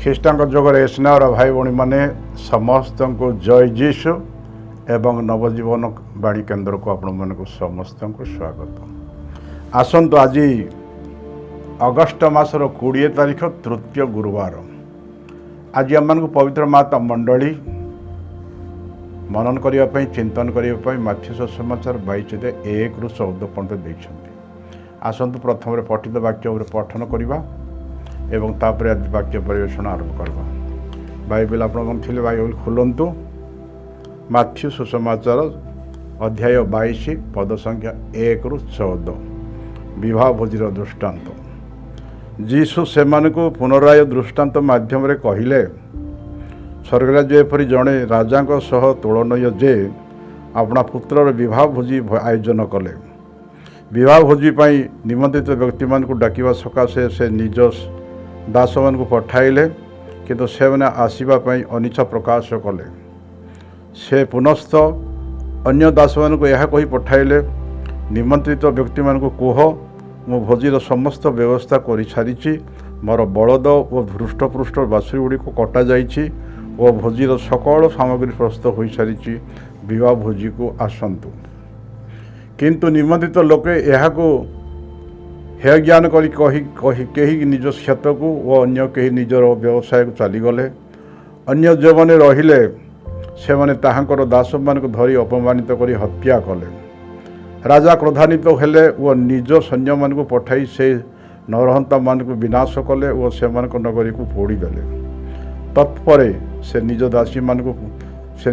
ଖ୍ରୀଷ୍ଟାଙ୍କ ଯୋଗରେ ସ୍ନେହର ଭାଇ ଭଉଣୀମାନେ ସମସ୍ତଙ୍କୁ ଜୟ ଯୀଶୁ ଏବଂ ନବଜୀବନ ବାଣୀ କେନ୍ଦ୍ରକୁ ଆପଣମାନଙ୍କୁ ସମସ୍ତଙ୍କୁ ସ୍ୱାଗତ। ଆସନ୍ତୁ ଆଜି ଅଗଷ୍ଟ ମାସର 20 ତାରିଖ ତୃତୀୟ ଗୁରୁବାର। ଆଜି ଆମମାନଙ୍କୁ ପବିତ୍ର ମାତା ମଣ୍ଡଳୀ ମନନ କରିବା ପାଇଁ ଚିନ୍ତନ କରିବା ପାଇଁ ମାଥ୍ୟୁ ସୁସମାଚାର 22:1-14 ପର୍ଯ୍ୟନ୍ତ ଦେଇଛନ୍ତି। ଆସନ୍ତୁ ପ୍ରଥମରେ ପଠିତ ବାକ୍ୟ ଉପରେ ପଠନ କରିବା ଏବଂ ତାପରେ ଆଜି ବାକ୍ୟ ପରିବେଷଣ ଆରମ୍ଭ କରିବା। ବାଇବେଲ ଆପଣଙ୍କ ଥିଲେ ବାଇବେଲ ଖୋଲନ୍ତୁ। ମାଥ୍ୟୁ ସୁସମାଚାର ଅଧ୍ୟାୟ 22 ପଦ ସଂଖ୍ୟା 1-14। ବିବାହ ଭୋଜିର ଦୃଷ୍ଟାନ୍ତ। ଯୀଶୁ ସେମାନଙ୍କୁ ପୁନରାୟ ଦୃଷ୍ଟାନ୍ତ ମାଧ୍ୟମରେ କହିଲେ, ସ୍ୱର୍ଗରାଜ୍ୟ ଏପରି ଜଣେ ରାଜାଙ୍କ ସହ ତୁଳନୀୟ ଯେ ଆପଣା ପୁତ୍ରର ବିବାହ ଭୋଜି ଆୟୋଜନ କଲେ। ବିବାହ ଭୋଜି ପାଇଁ ନିମନ୍ତ୍ରିତ ବ୍ୟକ୍ତିମାନଙ୍କୁ ଡାକିବା ସକାଶେ ସେ ନିଜ ଦାସମାନଙ୍କୁ ପଠାଇଲେ, କିନ୍ତୁ ସେମାନେ ଆସିବା ପାଇଁ ଅନିଚ୍ଛା ପ୍ରକାଶ କଲେ। ସେ ପୁନଶ୍ଚ ଅନ୍ୟ ଦାସମାନଙ୍କୁ ଏହା କହି ପଠାଇଲେ, ନିମନ୍ତ୍ରିତ ବ୍ୟକ୍ତିମାନଙ୍କୁ କୁହ, ମୁଁ ଭୋଜିର ସମସ୍ତ ବ୍ୟବସ୍ଥା କରିସାରିଛି। ମୋର ବଳଦ ଓ ହୃଷ୍ଟପୃଷ୍ଟ ବାଛୁରୀ ଗୁଡ଼ିକୁ କଟାଯାଇଛି ଓ ଭୋଜିର ସକଳ ସାମଗ୍ରୀ ପ୍ରସ୍ତୁତ ହୋଇସାରିଛି। ବିବାହ ଭୋଜିକୁ ଆସନ୍ତୁ। କିନ୍ତୁ ନିମନ୍ତ୍ରିତ ଲୋକେ ଏହାକୁ ହେୟ ଜ୍ଞାନ କରି କେହି ନିଜ କ୍ଷେତକୁ ଓ ଅନ୍ୟ କେହି ନିଜର ବ୍ୟବସାୟକୁ ଚାଲିଗଲେ। ଅନ୍ୟ ଯେଉଁମାନେ ରହିଲେ ସେମାନେ ତାହାଙ୍କର ଦାସମାନଙ୍କୁ ଧରି ଅପମାନିତ କରି ହତ୍ୟା କଲେ। ରାଜା କ୍ରୋଧାନ୍ୱିତ ହେଲେ ଓ ନିଜ ସୈନ୍ୟମାନଙ୍କୁ ପଠାଇ ସେ ନରହନ୍ତାମାନଙ୍କୁ ବିନାଶ କଲେ ଓ ସେମାନଙ୍କ ନଗରୀକୁ ପୋଡ଼ିଦେଲେ। ତତ୍ପରେ ସେ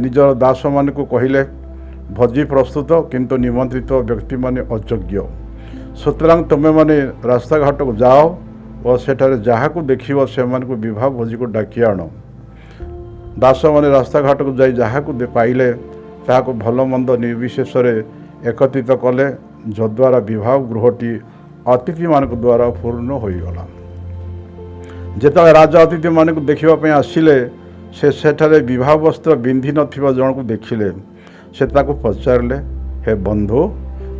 ନିଜର ଦାସମାନଙ୍କୁ କହିଲେ, ଭୋଜି ପ୍ରସ୍ତୁତ, କିନ୍ତୁ ନିମନ୍ତ୍ରିତ ବ୍ୟକ୍ତିମାନେ ଅଯୋଗ୍ୟ। ସୁତରାଂ ତୁମେମାନେ ରାସ୍ତାଘାଟକୁ ଯାଅ ଓ ସେଠାରେ ଯାହାକୁ ଦେଖିବ ସେମାନଙ୍କୁ ବିବାହ ଭୋଜିକୁ ଡାକି ଆଣ। ଦାସମାନେ ରାସ୍ତାଘାଟକୁ ଯାଇ ଯାହାକୁ ପାଇଲେ ତାହାକୁ ଭଲ ମନ୍ଦ ନିର୍ବିଶେଷରେ ଏକତ୍ରିତ କଲେ, ଯଦ୍ୱାରା ବିବାହ ଗୃହଟି ଅତିଥିମାନଙ୍କ ଦ୍ୱାରା ପୂର୍ଣ୍ଣ ହୋଇଗଲା। ଯେତେବେଳେ ରାଜା ଅତିଥିମାନଙ୍କୁ ଦେଖିବା ପାଇଁ ଆସିଲେ, ସେ ସେଠାରେ ବିବାହ ବସ୍ତ୍ର ପିନ୍ଧି ନଥିବା ଜଣକୁ ଦେଖିଲେ। ସେ ତାକୁ ପଚାରିଲେ, ହେ ବନ୍ଧୁ,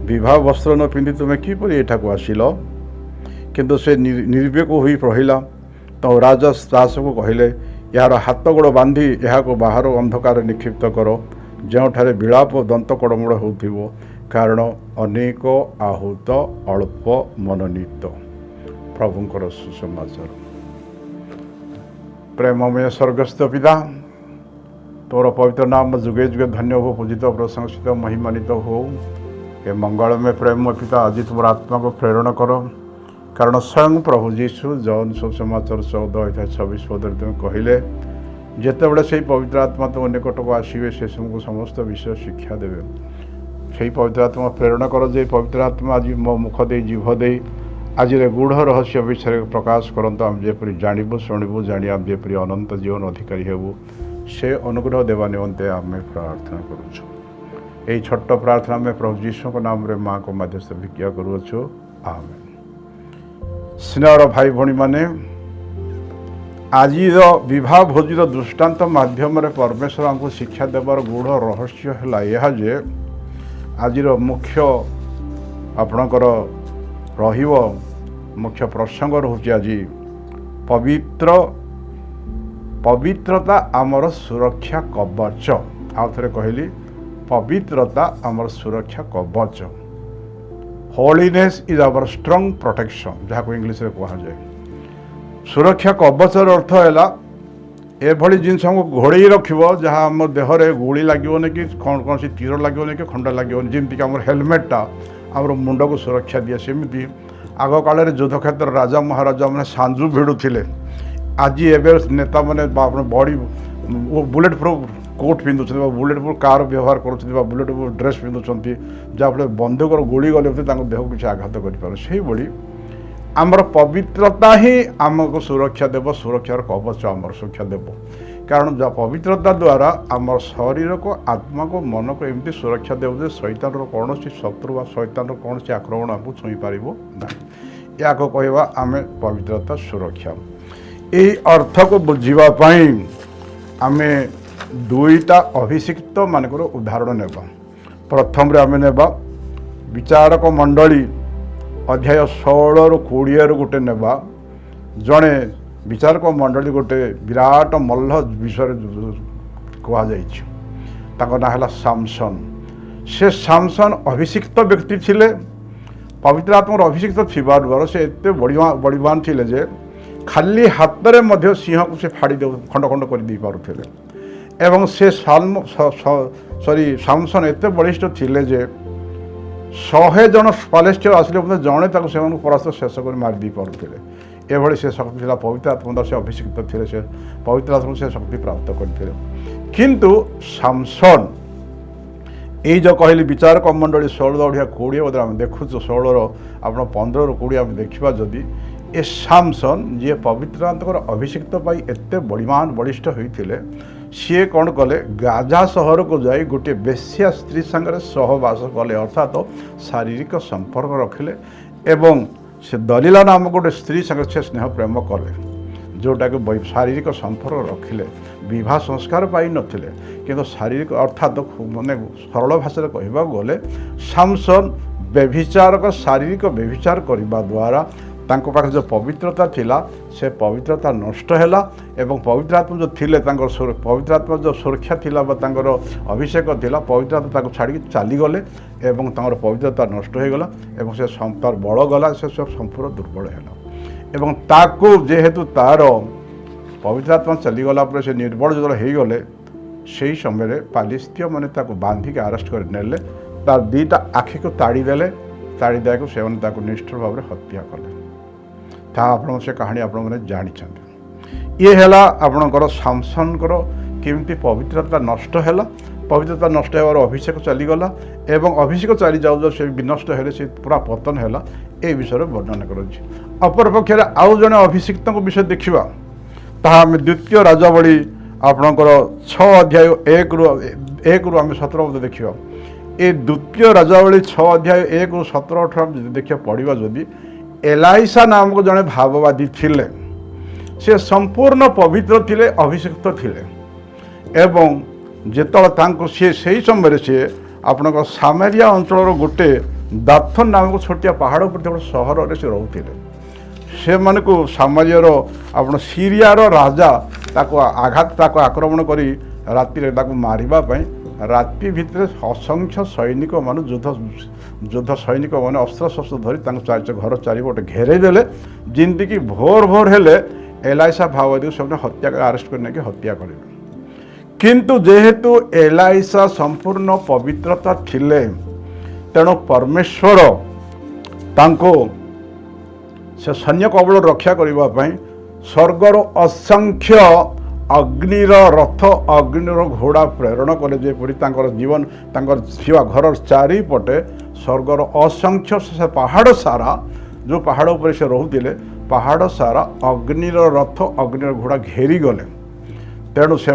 ବିବାହ ବସ୍ତ୍ର ନ ପିନ୍ଧି ତୁମେ କିପରି ଏଠାକୁ ଆସିଲ? କିନ୍ତୁ ସେ ନିର୍ବିବେକ ହୋଇ ରହିଲା। ତ ରାଜା ଦାସକୁ କହିଲେ, ଏହାର ହାତ ଗୋଡ଼ ବାନ୍ଧି ଏହାକୁ ବାହାର ଅନ୍ଧକାରରେ ନିକ୍ଷିପ୍ତ କର, ଯେଉଁଠାରେ ବିଳାପ ଓ ଦନ୍ତ କଡ଼ମଡ଼ ହେଉଥିବ, କାରଣ ଅନେକ ଆହୁତ ଅଳ୍ପ ମନୋନୀତ। ପ୍ରଭୁଙ୍କର ସୁସମାଚାର। ପ୍ରେମମୟ ସ୍ୱର୍ଗସ୍ଥ ପିତା, ତୋର ପବିତ୍ର ନାମ ଯୁଗେ ଯୁଗେ ଧନ୍ୟ ହୋ, ପୂଜିତ, ପ୍ରଶଂସିତ, ମହିମାନିତ ହଉ। ଏ ମଙ୍ଗଳମୟ ପ୍ରେମ ପିତା, ଆଜି ତୁମର ଆତ୍ମାକୁ ପ୍ରେରଣ କର, କାରଣ ସ୍ୱୟଂ ପ୍ରଭୁ ଯୀଶୁ ଜନ୍ ସୁସମାଚାର 14:26 ପଦରେ ତୁମେ କହିଲେ, ଯେତେବେଳେ ସେହି ପବିତ୍ର ଆତ୍ମା ତୁମ ନିକଟକୁ ଆସିବେ ସେ ତୁମକୁ ସମସ୍ତ ବିଷୟ ଶିକ୍ଷା ଦେବେ। ସେହି ପବିତ୍ର ଆତ୍ମା ପ୍ରେରଣ କର ଯେ ପବିତ୍ର ଆତ୍ମା ଆଜି ମୋ ମୁଖ ଦେଇ ଜିଭ ଦେଇ ଆଜିର ଗୂଢ଼ ରହସ୍ୟ ବିଷୟରେ ପ୍ରକାଶ କରନ୍ତୁ। ଆମେ ଯେପରି ଜାଣିବୁ, ଶୁଣିବୁ, ଜାଣି ଆମେ ଯେପରି ଅନନ୍ତ ଜୀବନ ଅଧିକାରୀ ହେବୁ, ସେ ଅନୁଗ୍ରହ ଦେବା ନିମନ୍ତେ ଆମେ ପ୍ରାର୍ଥନା କରୁଛୁ। ଏହି ଛୋଟ ପ୍ରାର୍ଥନା ଆମେ ପ୍ରଭୁ ଯୀଶୁଙ୍କ ନାମରେ ମାଆଙ୍କ ମାଧ୍ୟସ୍ଥ ଭିକ୍ଷା କରୁଅଛୁ। ଆମେନ୍। ସ୍ନେହର ଭାଇ ଭଉଣୀମାନେ, ଆଜିର ବିବାହ ଭୋଜିର ଦୃଷ୍ଟାନ୍ତ ମାଧ୍ୟମରେ ପରମେଶ୍ୱର ଆମକୁ ଶିକ୍ଷା ଦେବାର ଗୂଢ଼ ରହସ୍ୟ ହେଲା ଏହା ଯେ ଆଜିର ମୁଖ୍ୟ ଆପଣଙ୍କର ରହିବ ମୁଖ୍ୟ ପ୍ରସଙ୍ଗ ରହୁଛି ଆଜି ପବିତ୍ରତା ଆମର ସୁରକ୍ଷା କବଚ। ଆଉ ଥରେ କହିଲି, ପବିତ୍ରତା ଆମର ସୁରକ୍ଷା କବଚ। ହୋଲିନେସ୍ ଇଜ୍ ଆୱାର ଷ୍ଟ୍ରଙ୍ଗ ପ୍ରୋଟେକ୍ସନ୍, ଯାହାକୁ ଇଂଲିଶରେ କୁହାଯାଏ। ସୁରକ୍ଷା କବଚର ଅର୍ଥ ହେଲା ଏଭଳି ଜିନିଷ ଆମକୁ ଘୋଡ଼େଇ ରଖିବ ଯାହା ଆମ ଦେହରେ ଗୁଳି ଲାଗିବନି କି କୌଣସି ତୀର ଲାଗିବନି କି ଖଣ୍ଡା ଲାଗିବନି। ଯେମିତିକି ଆମର ହେଲମେଟଟା ଆମର ମୁଣ୍ଡକୁ ସୁରକ୍ଷା ଦିଏ, ସେମିତି ଆଗକାଳରେ ଯୁଦ୍ଧକ୍ଷେତ୍ରରେ ରାଜା ମହାରାଜାମାନେ ସାଞ୍ଜୁ ଭିଡ଼ୁଥିଲେ। ଆଜି ଏବେ ନେତାମାନେ ବଡ଼ି ବୁଲେଟ୍ ପ୍ରୁଫ୍ କୋଟ୍ ପିନ୍ଧୁଛନ୍ତି ବା ବୁଲେଟ୍ ପ୍ରୁଫ୍ କାର୍ ବ୍ୟବହାର କରୁଛନ୍ତି ବା ବୁଲେଟ୍ ପ୍ରୁଫ୍ ଡ୍ରେସ୍ ପିନ୍ଧୁଛନ୍ତି, ଯାହାଫଳରେ ବନ୍ଧୁକର ଗୁଳି ଗଲେ ତାଙ୍କ ଦେହକୁ କିଛି ଆଘାତ କରିପାରେ। ସେହିଭଳି ଆମର ପବିତ୍ରତା ହିଁ ଆମକୁ ସୁରକ୍ଷା ଦେବ, ସୁରକ୍ଷାର କବଚ ଆମର ସୁରକ୍ଷା ଦେବ। କାରଣ ପବିତ୍ରତା ଦ୍ୱାରା ଆମର ଶରୀରକୁ, ଆତ୍ମାକୁ, ମନକୁ ଏମିତି ସୁରକ୍ଷା ଦେବ ଯେ ଶୈତାନର କୌଣସି ଶତ୍ରୁ ବା ଶୈତାନର କୌଣସି ଆକ୍ରମଣ ଆମକୁ ଛୁଇଁପାରିବ ନାହିଁ। ଏହାକୁ କହିବା ଆମେ ପବିତ୍ରତା ସୁରକ୍ଷା। ଏହି ଅର୍ଥକୁ ବୁଝିବା ପାଇଁ ଆମେ ଦୁଇଟା ଅଭିଷିକ୍ତ ମାନଙ୍କର ଉଦାହରଣ ନେବା। ପ୍ରଥମରେ ଆମେ ନେବା ବିଚାରକ ମଣ୍ଡଳୀ ଅଧ୍ୟାୟ 16-20 ଗୋଟେ ନେବା। ଜଣେ विचारक मंडली गोटे विराट मल्ल विषय कहुଯାଇଛି ताको ना है सामसन। से सामसन अभिषिक्त व्यक्ति थिले, पवित्र आत्मार अभिषिक्त थिबार से एते बड़ीवान थिले जे खाली हाथ में सिंह को से फाड़ी खंड खंड कर दे पारुथिले एवं से सामसन एते बलिष्ठ थिले जे 100 जन फालिस्टियर आसिले जड़े से परास्त शेष कर मारिदे पारुथिले। एभली से शक्ति थिला, पवित्र आत्मा से अभिषिक्त थिले, से पवित्र आत्मा से शक्ति प्राप्त करथिले। किंतु सामसन ये जो कहली विचारक मंडली 16:20 बदले आम देखु 16 आप 15-20 आम देखा जदि ए सामसन जी पवित्र आत्मार अभिषिक्त पाई एते बड़ीमान बलिष्ठ होते सी कौन कले गाजा सहर को जाई गोटे बेश्या स्त्री संगे सहवास कले अर्थात शारीरिक संपर्क रखिले एवं से दलीला नाम गोटे स्त्री संगे से स्नेह प्रेम कले जोटा कि शारीरिक संपर्क रखिले विवाह संस्कार पाई नथिले किंतु शारीरिक अर्थात माने सरल भाषा कहवा गले सामसन व्यभिचारक शारीरिक व्यभिचार करने द्वारा तांको पाखे जो पवित्रता थिला से पवित्रता नष्ट हैला एवं पवित्र आत्मा जो थिले पवित्र आत्मा जो सुरक्षा थिला बा तांकर अभिषेक थिला पवित्र आत्मा ताको छाड़ी चली गले एवं तांकर पवित्रता नष्ट हो गला एवं से तार बड़ गला से सब संपूर्ण दुर्बल हैला एवं ताको जेहेतु तार पवित्र आत्मा चलीगला पर से निर्बल जो हो गले से समय पालिस्तीय मैंने ताको बांधिक अरेस्ट कर नेले तार दीटा आखि को ताड़ी देले ताड़ी देको से निष्ठुर भाव में हत्या कले आप से कहानी आप जानी ये है आपणकर सामसन केमती पवित्रता नष्ट है पवित्रता नष्ट होवार अभिषेक चलीगला एवं अभिषेक चली जाऊ से विनष्ट है से पूरा पतन है ये विषय वर्णन कर अपरपक्ष आउ जड़े अभिषिक्त विषय देखा ताहा आम द्वितीय राजावली आपणकर 6:1 आम 17 देखा ये द्वितीय राजावली 6:1-17-18 देखा पढ़ा जदि एलाइसा नामक जड़े भाववादी थिले से संपूर्ण पवित्र थिले अभिषिक्त थिले एवं जेतल सी से समय से आपन सामेरिया अंचल गोटे दाथन नामक छोटिया पहाड़ पर गोटे सहर से रोते से मन को सामरियर आप सीरियार राजा ताको आघात ताको आक्रमण करी राति मारिबापी राति भितर असंख्य सैनिक मान युद्ध सैनिक मैंने अस्त्र शस्त्र धरी घर चारिपटे घेरेदेले जिंदगी की भोर भोर हेले एलाइसा भाववादी से हत्या अरेस्ट करने की हत्या कर किंतु जेहेतु एलाइसा संपूर्ण पवित्रता थिले तेणु परमेश्वर तांको से सैन्य कबल रक्षा करने स्वर्गर असंख्य अग्निर रथ अग्निर घोड़ा प्रेरण कले जेपरी जीवन थिवा घर चारिपटे स्वर्गर असंख्य से पहाड़ सारा जो पहाड़ उपर से रोते पहाड़ सारा अग्निर रथ अग्निर घोड़ा घेरी गले तेणु से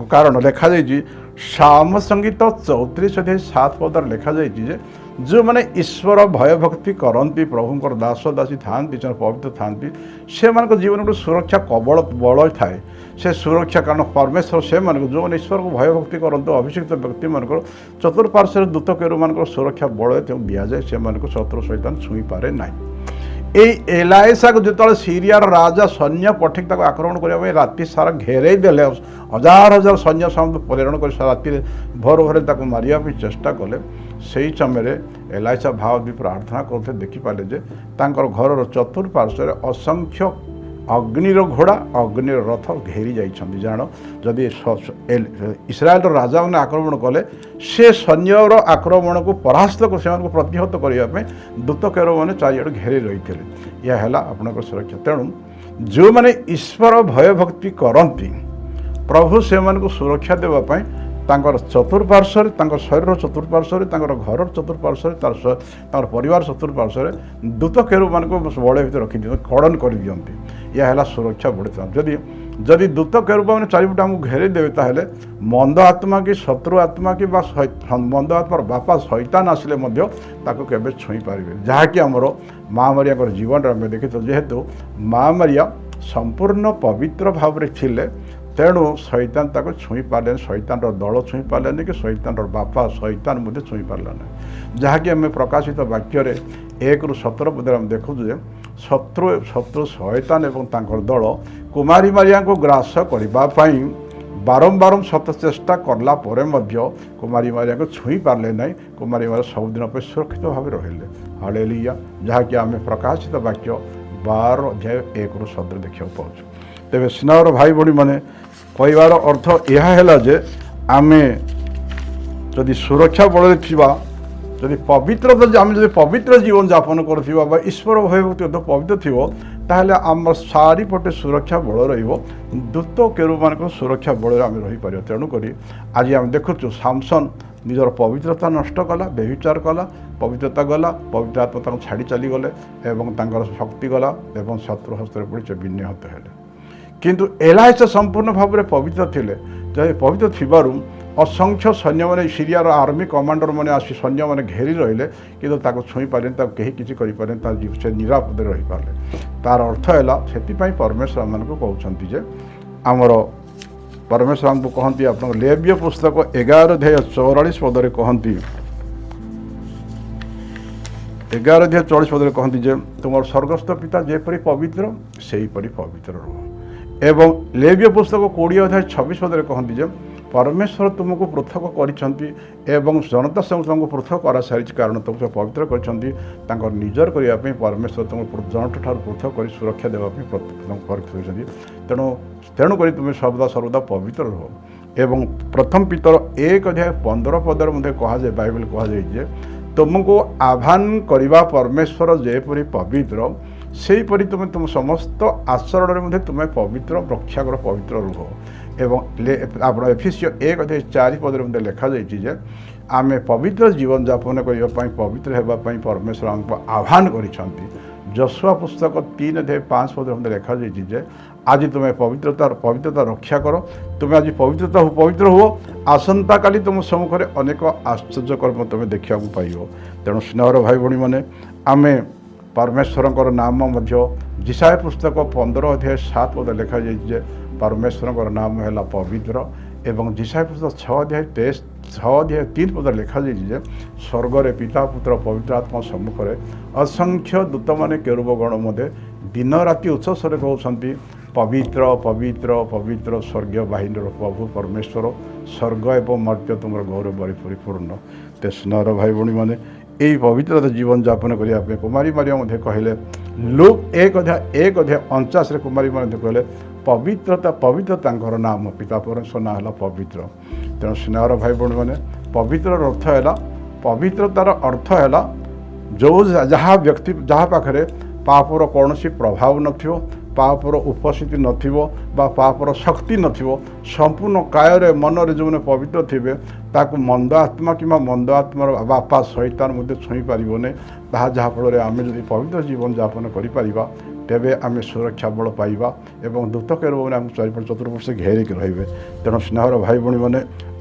कारण लिखा जाइए साम संगीत 34:7 लिखा जाइए जो मैंने ईश्वर भय भक्ति करती प्रभुंर दास दासी था पवित्र था से जीवन को सुरक्षा कबल बल थाए से सुरक्षा कारण परमेश्वर से जो मैंने ईश्वर को भय भक्ति करते अभिषिक्त व्यक्ति मान चतुर्पार्श्व दूत केरु मान सुरक्षा बल दि जाए से शत्रु शैतान छुई पारे ना एलाइसा को जो सीरियार राजा सैन्य पठिक आक्रमण करने राति सारा घेरे देले हजार हजार सैन्य प्रेरण कर राति भोर भोर मारिया चेष्टा कले से समय एलाइसा भाव भी प्रार्थना करते देखिपारे जे तांकर घर चतुर्पार्श्व असंख्य अग्निर घोड़ा अग्निर रथ घेरी जाइछन्ति जान जदि इस्राएल राजा मैंने आक्रमण कले से सैन्यर आक्रमण को परास्त को प्रतिहत करने दूत केरो मैंने चारिआड़ घेरी रही थे यह है आपन सुरक्षा तेणु जो मैंने ईश्वर भय भक्ति करती प्रभु से सुरक्षा देवाई चतुर्पार्श्व शरीर चतुर्पार्श्व घर चतुर्पार्श्व परिवार चतुर्पार्श्व दूत केरु मान को बड़े भर रखी खड़न कर दिखती यह है सुरक्षा बढ़ता जदि जदि दूत केरु मैंने चारिपटे आमको घेरे देवे ताहले मंद आत्मा कि शत्रु आत्मा कि मंद आत्मार बापा शैतान आसिले केबे छुई पारे जहाँकि आमर माँ मारिया जीवन आम देखी जेहेतु माँ मारिया संपूर्ण पवित्र भाव में थिले ତେଣୁ ଶୈତାନ ତାକୁ ଛୁଇଁ ପାରିଲେନି, ଶୈତାନର ଦଳ ଛୁଇଁ ପାରିଲେନି କି ଶୈତାନର ବାପା ଶୈତାନ ମଧ୍ୟ ଛୁଇଁ ପାରିଲା ନାହିଁ। ଯାହାକି ଆମେ ପ୍ରକାଶିତ ବାକ୍ୟରେ 1-17 ପଦରେ ଆମେ ଦେଖୁଛୁ ଯେ ଶତ୍ରୁ ଶୈତାନ ଏବଂ ତାଙ୍କର ଦଳ କୁମାରୀ ମାରିଆଙ୍କୁ ଗ୍ରାସ କରିବା ପାଇଁ ବାରମ୍ବାର ଶତ ଚେଷ୍ଟା କଲା ପରେ ମଧ୍ୟ କୁମାରୀ ମାରିଆଙ୍କୁ ଛୁଇଁ ପାରିଲେ ନାହିଁ। କୁମାରୀ ମାରିଆ ସବୁଦିନ ପାଇଁ ସୁରକ୍ଷିତ ଭାବେ ରହିଲେ। ହାଲେଲୁୟା। ଯାହାକି ଆମେ ପ୍ରକାଶିତ ବାକ୍ୟ 12:1-7 ଦେଖିବାକୁ ପାଉଛୁ। ତେବେ ସ୍ନେହର ଭାଇ ଭଉଣୀମାନେ, କହିବାର ଅର୍ଥ ଏହା ହେଲା ଯେ ଆମେ ଯଦି ସୁରକ୍ଷା ବଳରେ ଥିବା, ଯଦି ଆମେ ଯଦି ପବିତ୍ର ଜୀବନ ଯାପନ କରୁଥିବା ବା ଈଶ୍ୱର ଭୟଭକ୍ତି ପବିତ୍ର ଥିବ, ତାହେଲେ ଆମର ଚାରିପଟେ ସୁରକ୍ଷା ବଳ ରହିବ। ଦୂତ କେରୁବମାନଙ୍କ ସୁରକ୍ଷା ବଳରେ ଆମେ ରହିପାରିବା। ତେଣୁକରି ଆଜି ଆମେ ଦେଖୁଛୁ ସାମସନ୍ ନିଜର ପବିତ୍ରତା ନଷ୍ଟ କଲା, ବ୍ୟଭିଚାର କଲା, ପବିତ୍ରତା ଗଲା, ପବିତ୍ର ଆତ୍ମା ତାଙ୍କୁ ଛାଡ଼ି ଚାଲିଗଲେ ଏବଂ ତାଙ୍କର ଶକ୍ତି ଗଲା ଏବଂ ଶତ୍ରୁ ହସ୍ତରେ ପଡ଼ି ସେ ବିନିହତ ହେଲେ। କିନ୍ତୁ ଏଲିଶା ସମ୍ପୂର୍ଣ୍ଣ ଭାବରେ ପବିତ୍ର ଥିଲେ। ଯଦି ପବିତ୍ର ଥିବାରୁ ଅସଂଖ୍ୟ ସୈନ୍ୟମାନେ, ସିରିଆର ଆର୍ମି କମାଣ୍ଡରମାନେ ଆସି ସୈନ୍ୟମାନେ ଘେରି ରହିଲେ, କିନ୍ତୁ ତାକୁ ଛୁଇଁ ପାରିଲେନି, ତାକୁ କେହି କିଛି କରିପାରିଲେନି, ସେ ନିରାପଦରେ ରହିପାରିଲେ। ତାର ଅର୍ଥ ହେଲା, ସେଥିପାଇଁ ପରମେଶ୍ୱର ଆମମାନଙ୍କୁ କହୁଛନ୍ତି ଯେ ଆମର ପରମେଶ୍ୱର ଆମକୁ କହନ୍ତି, ଆପଣଙ୍କ ଲେବ୍ୟ ପୁସ୍ତକ 11:44 ପଦରେ କହନ୍ତି, 11:44 କହନ୍ତି ଯେ ତୁମର ସ୍ୱର୍ଗସ୍ଥ ପିତା ଯେପରି ପବିତ୍ର ସେହିପରି ପବିତ୍ର ରୁହ। ଏବଂ ଲେବ୍ୟ ପୁସ୍ତକ 20:26 ପଦରେ କହନ୍ତି ଯେ ପରମେଶ୍ୱର ତୁମକୁ ପୃଥକ କରିଛନ୍ତି ଏବଂ ଜନତା ସଙ୍ଗେ ତୁମକୁ ପୃଥକ କରାସାରିଛି, କାରଣ ତୁମକୁ ପବିତ୍ର କରିଛନ୍ତି। ତାଙ୍କର ନିଜର କରିବା ପାଇଁ ପରମେଶ୍ୱର ତୁମକୁ ଜନଠାରୁ ପୃଥକ କରି ସୁରକ୍ଷା ଦେବା ପାଇଁ କରିଛନ୍ତି। ତେଣୁକରି ତୁମେ ସର୍ବଦା ପବିତ୍ର ରୁହ। ଏବଂ ପ୍ରଥମ ପିତର 1:15 ପଦରେ ମଧ୍ୟ କୁହାଯାଏ, ବାଇବେଲ କୁହାଯାଇଛି ଯେ ତୁମକୁ ଆହ୍ୱାନ କରିବା ପରମେଶ୍ୱର ଯେପରି ପବିତ୍ର ସେହିପରି ତୁମେ ତୁମ ସମସ୍ତ ଆଚରଣରେ ମଧ୍ୟ ତୁମେ ପବିତ୍ର ରକ୍ଷା କର, ପବିତ୍ର ରୁହ। ଏବଂ ଆପଣ ଏଫେସୀୟ 1:4 ପଦରେ ମଧ୍ୟ ଲେଖାଯାଇଛି ଯେ ଆମେ ପବିତ୍ର ଜୀବନ ଯାପନ କରିବା ପାଇଁ, ପବିତ୍ର ହେବା ପାଇଁ ପରମେଶ୍ୱର ଆମକୁ ଆହ୍ୱାନ କରିଛନ୍ତି। ଯଶୁଆ ପୁସ୍ତକ 3:5 ପଦରେ ମଧ୍ୟ ଲେଖାଯାଇଛି ଯେ ଆଜି ତୁମେ ପବିତ୍ରତା ରକ୍ଷା କର, ତୁମେ ଆଜି ପବିତ୍ର ହୁଅ, ଆସନ୍ତାକାଲି ତୁମ ସମ୍ମୁଖରେ ଅନେକ ଆଶ୍ଚର୍ଯ୍ୟକର୍ମ ତୁମେ ଦେଖିବାକୁ ପାଇବ। ତେଣୁ ସ୍ନେହର ଭାଇ ଭଉଣୀମାନେ, ଆମେ ପରମେଶ୍ୱରଙ୍କର ନାମ ମଧ୍ୟ ଯିଶାୟା ପୁସ୍ତକ 15:7 ପଦରେ ଲେଖାଯାଇଛି ଯେ ପରମେଶ୍ୱରଙ୍କର ନାମ ହେଲା ପବିତ୍ର। ଏବଂ ଯିଶାୟା ପୁସ୍ତକ 6:3 ପଦରେ ଲେଖାଯାଇଛି ଯେ ସ୍ୱର୍ଗରେ ପିତା ପୁତ୍ର ପବିତ୍ର ଆତ୍ମା ସମ୍ମୁଖରେ ଅସଂଖ୍ୟ ଦୂତମାନେ କେରୁବଗଣ ମଧ୍ୟ ଦିନ ରାତି ଉଚ୍ଚସ୍ୱରେ କହୁଛନ୍ତି, ପବିତ୍ର ପବିତ୍ର ପବିତ୍ର ସ୍ୱର୍ଗୀୟ ବାହିନୀର ପ୍ରଭୁ ପରମେଶ୍ୱର, ସ୍ୱର୍ଗ ଏବଂ ମର୍ତ୍ତ୍ୟ ତୁମର ଗୌରବରେ ପରିପୂର୍ଣ୍ଣ। ତେ ସ୍ନେହର ଭାଇ ଭଉଣୀମାନେ, ଏହି ପବିତ୍ରତା ଜୀବନ ଯାପନ କରିବା ପାଇଁ କୁମାରୀ ମାରିଆ ମଧ୍ୟ କହିଲେ, ଲୁକ୍ 1:49 କୁମାରୀ ମଧ୍ୟ କହିଲେ ପବିତ୍ର ତାଙ୍କର ନାମ, ପିତା ପରମେଶ୍ୱର ନାଁ ହେଲା ପବିତ୍ର। ତେଣୁ ସ୍ନେହର ଭାଇ ଭଉଣୀମାନେ, ପବିତ୍ରତାର ଅର୍ଥ ହେଲା ଯାହା ପାଖରେ ପାପର କୌଣସି ପ୍ରଭାବ ନଥିବ, ପାପର ଉପସ୍ଥିତି ନଥିବ ବା ପାପର ଶକ୍ତି ନଥିବ, ସମ୍ପୂର୍ଣ୍ଣ କାୟରେ ମନରେ ଯେଉଁମାନେ ପବିତ୍ର ଥିବେ ତାକୁ ମନ୍ଦ ଆତ୍ମା କିମ୍ବା ମନ୍ଦ ଆତ୍ମାର ବାପା ଶୈତାନ ମଧ୍ୟ ଛୁଇଁ ପାରିବନି। ତାହା ଯାହାଫଳରେ ଆମେ ଯଦି ପବିତ୍ର ଜୀବନ ଯାପନ କରିପାରିବା, ତେବେ ଆମେ ସୁରକ୍ଷା ବଳ ପାଇବା ଏବଂ ଦୂତ କେରୁବମାନେ ଆମକୁ ଚାରିପଟେ ଚତୁର୍ପାର୍ଶ୍ୱ ଘେରିକି ରହିବେ। ତେଣୁ ସ୍ନେହର ଭାଇ ଭଉଣୀମାନେ,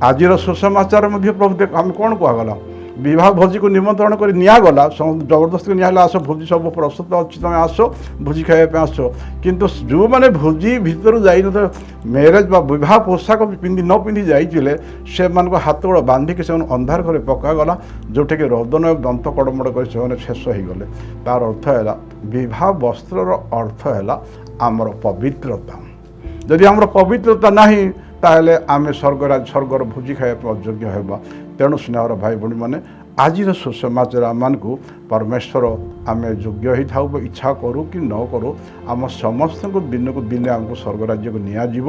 ଆଜିର ସୁସମାଚାର ମଧ୍ୟ ପ୍ରଭୁ ଆମେ କ'ଣ କୁହାଗଲା, ବିବାହ ଭୋଜିକୁ ନିମନ୍ତ୍ରଣ କରି ନିଆଗଲା, ଜବରଦସ୍ତି ନିଆହେଲା, ଆସ ଭୋଜି ସବୁ ପ୍ରସ୍ତୁତ ଅଛି, ତୁମେ ଆସ ଭୋଜି ଖାଇବା ପାଇଁ ଆସ। କିନ୍ତୁ ଯେଉଁମାନେ ଭୋଜି ଭିତରୁ ଯାଇନଥିଲେ, ମ୍ୟାରେଜ୍ ବା ବିବାହ ପୋଷାକ ନ ପିନ୍ଧି ଯାଇଥିଲେ, ସେମାନଙ୍କ ହାତ ଗୋଡ଼ ବାନ୍ଧିକି ସେମାନେ ଅନ୍ଧାର ଘରେ ପକାଗଲା, ଯେଉଁଠିକି ରୋଦନ ଏବଂ ଦନ୍ତ କଡ଼ମଡ଼ କରି ସେମାନେ ଶେଷ ହୋଇଗଲେ। ତା'ର ଅର୍ଥ ହେଲା, ବିବାହ ବସ୍ତ୍ରର ଅର୍ଥ ହେଲା ଆମର ପବିତ୍ରତା। ଯଦି ଆମର ପବିତ୍ରତା ନାହିଁ, ତାହେଲେ ଆମେ ସ୍ୱର୍ଗର ଭୋଜି ଖାଇବା ପାଇଁ ଅଯୋଗ୍ୟ ହେବା। ତେଣୁ ସ୍ନେହର ଭାଇ ଭଉଣୀମାନେ, ଆଜିର ସୁସମାଚାର ଆମମାନଙ୍କୁ ପରମେଶ୍ୱର ଆମେ ଯୋଗ୍ୟ ହୋଇଥାଉ ବା ଇଚ୍ଛା କରୁ କି ନ କରୁ, ଆମ ସମସ୍ତଙ୍କୁ ଦିନକୁ ଦିନେ ଆମକୁ ସ୍ୱର୍ଗ ରାଜ୍ୟକୁ ନିଆଯିବ।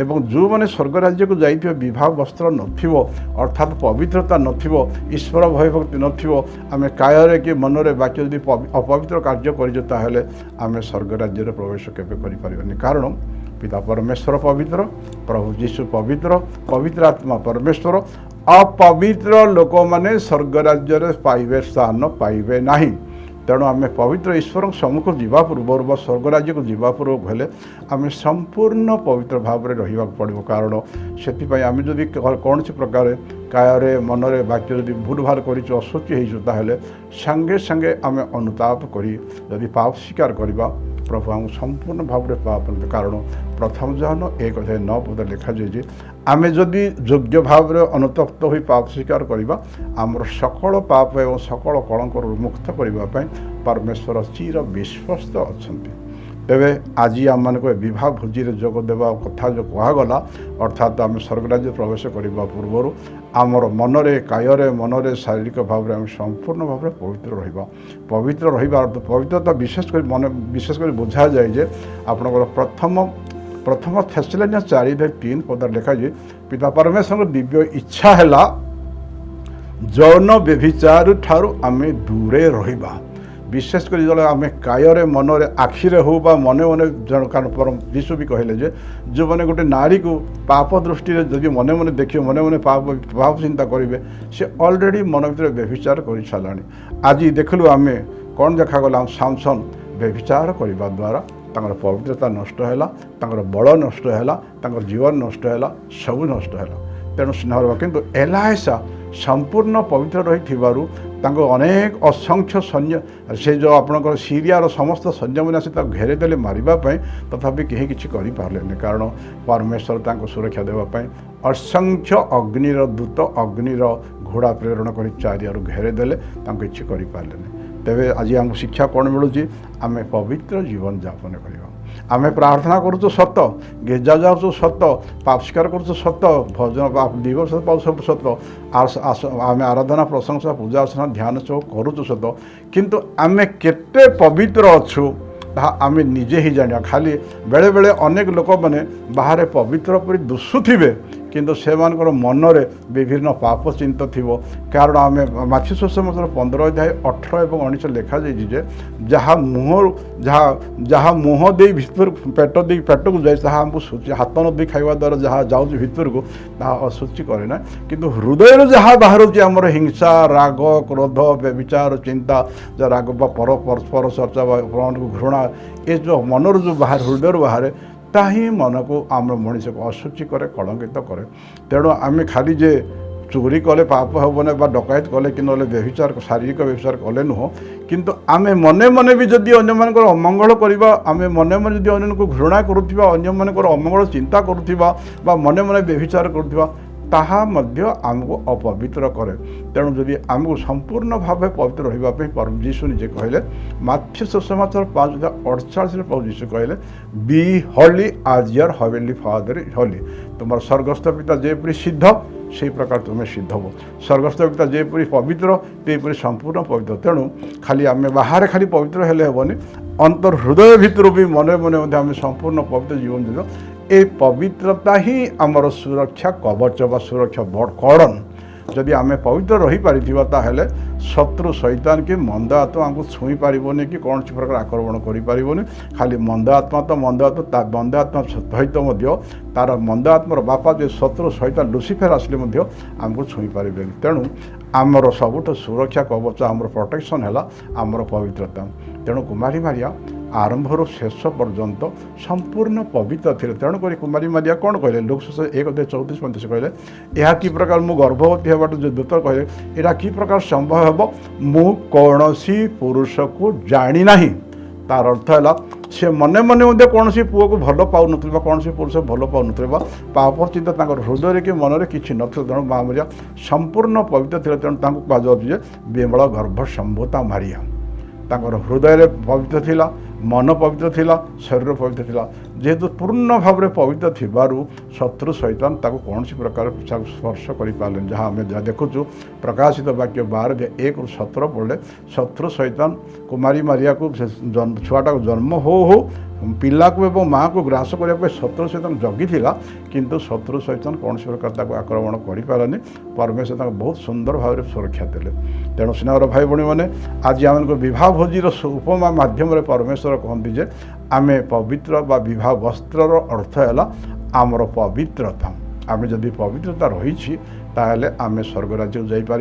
ଏବଂ ଯେଉଁମାନେ ସ୍ୱର୍ଗ ରାଜ୍ୟକୁ ଯାଇଥିବେ, ବିବାହ ବସ୍ତ୍ର ନଥିବ, ଅର୍ଥାତ୍ ପବିତ୍ରତା ନଥିବ, ଈଶ୍ୱର ଭୟଭକ୍ତି ନଥିବ, ଆମେ କାୟରେ କି ମନରେ ବାକ୍ୟ ଯଦି ଅପବିତ୍ର କାର୍ଯ୍ୟ କରିଛୁ, ତାହେଲେ ଆମେ ସ୍ୱର୍ଗ ରାଜ୍ୟରେ ପ୍ରବେଶ କେବେ କରିପାରିବାନି। କାରଣ ପିତା ପରମେଶ୍ୱର ପବିତ୍ର, ପ୍ରଭୁ ଯୀଶୁ ପବିତ୍ର, ପବିତ୍ର ଆତ୍ମା ପରମେଶ୍ୱର। ଅପବିତ୍ର ଲୋକମାନେ ସ୍ୱର୍ଗ ରାଜ୍ୟରେ ସ୍ଥାନ ପାଇବେ ନାହିଁ। ତେଣୁ ଆମେ ପବିତ୍ର ଈଶ୍ୱରଙ୍କ ସମ୍ମୁଖକୁ ଯିବା ପୂର୍ବରୁ ବା ସ୍ୱର୍ଗ ରାଜ୍ୟକୁ ଯିବା ପୂର୍ବରୁ ହେଲେ ଆମେ ସମ୍ପୂର୍ଣ୍ଣ ପବିତ୍ର ଭାବରେ ରହିବାକୁ ପଡ଼ିବ। କାରଣ ସେଥିପାଇଁ ଆମେ ଯଦି କୌଣସି ପ୍ରକାର କାୟରେ ମନରେ ବାକ୍ୟ ଯଦି ଭୁଲ ଭାଲ କରିଛୁ, ଅଶୁଚି ହେଇଛୁ, ତାହେଲେ ସାଙ୍ଗେ ସାଙ୍ଗେ ଆମେ ଅନୁତାପ କରି ଯଦି ପାପ ସ୍ୱୀକାର କରିବା, प्रभु आम संपूर्ण भाव में पापन कारण प्रथम जन 1:9 लिखा जाए आमे जदि योग्य भाव में अनुतप्त हो पाप स्वीकार करवा आमर सकल पाप एवं सकल कलंक मुक्त करने परमेश्वर चिर विश्वस्त अच्छा तेरे आज आम मान विवाह भोजी जोग देवा कथा जो कहगला अर्थात आम स्वर्गराज्य प्रवेश करने पूर्वर आमर मनरे कायरे मनरे शारीरिक भाव में आम संपूर्ण भाव में पवित्र रहा पवित्रता विशेषकर बुझा जाए जे आपनकर प्रथम थेसलोनिया 4:3 पद लिखा जाए पिता परमेश्वर दिव्य इच्छा है जौन व्यभिचार ठारू आमे दूरे रहिबा विशेषकर जो आम कायरे मनरे आखिरे हो बा मने मने जन कारण परम यीशु भी कहले जे जो मैंने गोटे नारी को पाप दृष्टि जदि मने मने देखिए मने मने पाप चिंता करेंगे से ऑलरेडी मन भर व्यभिचार कर सारा आज देखलु आम कौन देखागला सामसन व्यभिचार करने द्वारा तांकर पवित्रता नष्ट है बल नष्ट है जीवन नष्ट है सबू नष्ट है तेणु स्नेह किंतु एलायसा संपूर्ण पवित्र रही अनेक असंख्य सैन्य से जो आपणकर सीरियार समस्त सैन्य मैंने से घेरेदेले मारिबापी तथापि कहीं किसी करें कारण परमेश्वर सुरक्षा देवाई असंख्य अग्निर दूत अग्निर घोड़ा प्रेरण कर चारियारू घेरेदेले किसी करें तेरे आज आम शिक्षा कौन मिलूँ आम पवित्र जीवन यापन करवा आम प्रार्थना करूँ सत गिर्जा जाऊँ सत पाप स्वीकार करूँ सत भजन दिवस पाऊ सब सत आम आराधना प्रशंसा पूजा अर्चना ध्यान सब करूँ सत किंतु आम केते पवित्र अच्छु आम निजे ही जाना खाली बेले बेले अनेक लोक मैंने बाहर पवित्र परी दुषुवे किंतु से मनरे विभिन्न पाप चिंता थी कारण आम माथ्यू सुसमाचार 15:18 और 19 लिखा जाए जहाँ जहाँ मुँह दे भीतर पेट को जाए आमको सूची हाथ न दे खावा द्वारा जहाँ जाऊँ भीतर को अशुचि करे ना किंतु हृदय जहाँ बाहर आमर हिंसा राग क्रोध व्यभिचार चिंता राग पर चर्चा घृणा ये जो मनर जो बाहर हृदय बाहर ताही मन को आम मनीष को अशुचि करे कलंकित करे तेणु आम खाली जे चोरी कले पाप हेबने डकायत कले कि ना व्यभिचार शारीरिक व्यभिचार कले नुह किंतु आम मने मने भी जदि अन्य मानकर अमंगल करवा आम मने मने जदि अन्य को घृणा करुवा अन्य मानकर अमंगल चिंता करुवा मने मने व्यभिचार करुवा ताहा मध्य आमको अपवित्र करे तेणु जदि आमको संपूर्ण भाव पवित्र रही परम यीशु निजे कहले माथ्यू सुसमाचार 5:48 प्रभु यीशु कहले बी हॉली आज योर हेवनली फादर इज हॉली तुम स्वर्गस्थ पिता जेपरी सिद्ध से प्रकार तुम्हें सिद्ध हो स्वर्गस्थ पिता जेपरी पवित्र तेपरी संपूर्ण पवित्र तेणु खाली आम बाहर खाली पवित्र हेले हेबनी अंतर हृदय भितर भी मने मने आम संपूर्ण पवित्र जीवन दे ए पवित्रता ही आमर सुरक्षा कवच व सुरक्षा कड़न जदि आम पवित्र रही पारि ताहले शत्रु शैतान की मंद आत्मा आमको छुई पारिबोनी कि कौन सी प्रकार आक्रमण करि पारिबोनी खाली मंद आत्मा तो मंद आत्मा सहित तार मंद आत्मार बापा जो शत्रु शैतान लुसिफेर आसले आमको छुई पारे तेणु आमर सबुठ सुरक्षा कवच आमर प्रोटेक्शन है आमर पवित्रता तेणु कुमारी मारिया आरंभर शेष पर्यंत संपूर्ण पवित्र थे तेणुक कुमारी मारिया कौन कहले लोक 1:34-35 कहले यह कि प्रकार मु गर्भवती होबाट जो दूत कहले यहाँ कि प्रकार संभव हे मु कौनसी पुरुष को जानी ना तार अर्थ है से मने मने कौन पुओ को भल पाऊन कौन पुरुष भल पाऊन पाप चिंता हृदय कि मनरे किसी न तेणु माँ मारिया संपूर्ण पवित्र थे तेणु कहुचे विमल गर्भ संभूता मारिया हृदय पवित्र थिला मन पवित्र थिला शरीर पवित्र थिला जेहेतु पूर्ण भाव में पवित्र थिबारु शत्रु शैतान ताको कौन सी प्रकार स्पर्श कर पारे जहाँ आम देखुचु प्रकाशित वाक्य 12:1-17 पढ़ले शत्रु शैतान कुमारी मारिया को छुआटा को जन्म हो पिला को एवं माँ को ग्रास करने शत्रु शैतान जगी थिला किंतु शत्रु शैतान कौन सी प्रकार आक्रमण कर पारानी परमेश्वर बहुत सुंदर भाव में सुरक्षा देले तेणु स्नेहर भाई भौणी मैंने आज आम विवाह भोजीर उपमा माध्यम परमेश्वर कहते जे आम पवित्र बा विवाह वस्त्र अर्थ है आमर पवित्रता आम जदि पवित्रता रही ताहले आमे स्वर्ग राज्य जापर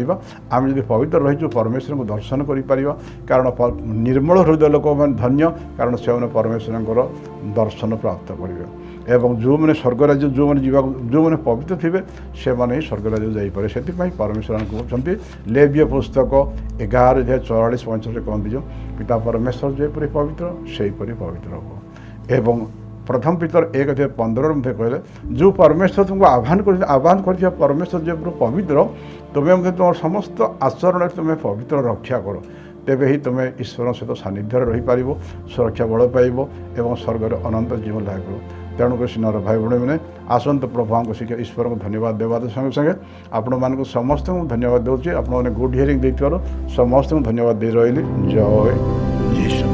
आम जब पवित्र रही परमेश्वर को दर्शन कर कारण निर्मल हृदय लोक मैंने धन्य कारण से परमेश्वर दर्शन प्राप्त करेंगे एवं जो मैंने स्वर्ग राज्य जो मैंने जो मैंने पवित्र थे से मैंने ही स्वर्ग राज्य जापे से परमेश्वर कहते लेव्य पुस्तक 11:44-45 कहते जो पिता परमेश्वर जेपरी पवित्र सेहीपरि पवित्र हो एवं प्रथम पितर 1:15 मध्य कहले जो परमेश्वर तुमको आह्वान कर परमेश्वर जेपरी पवित्र तुम्हें तुम समस्त आचरण तुम्हें पवित्र रक्षा कर तेबे ही तुम्हें ईश्वर सहित सानिध्य रही पार सुरक्षा बल पाइब एवं स्वर्ग अनंत जीवन लाभ कर तेणुक सिनार भाई भाई मैंने आसत प्रभु शिक्षा ईश्वर को धन्यवाद देवा संगे संगे आपण मानक समस्त को धन्यवाद दूसरी आपने गुड हियरिंग देथिबार समस्त को धन्यवाद दे रही जय यीशु।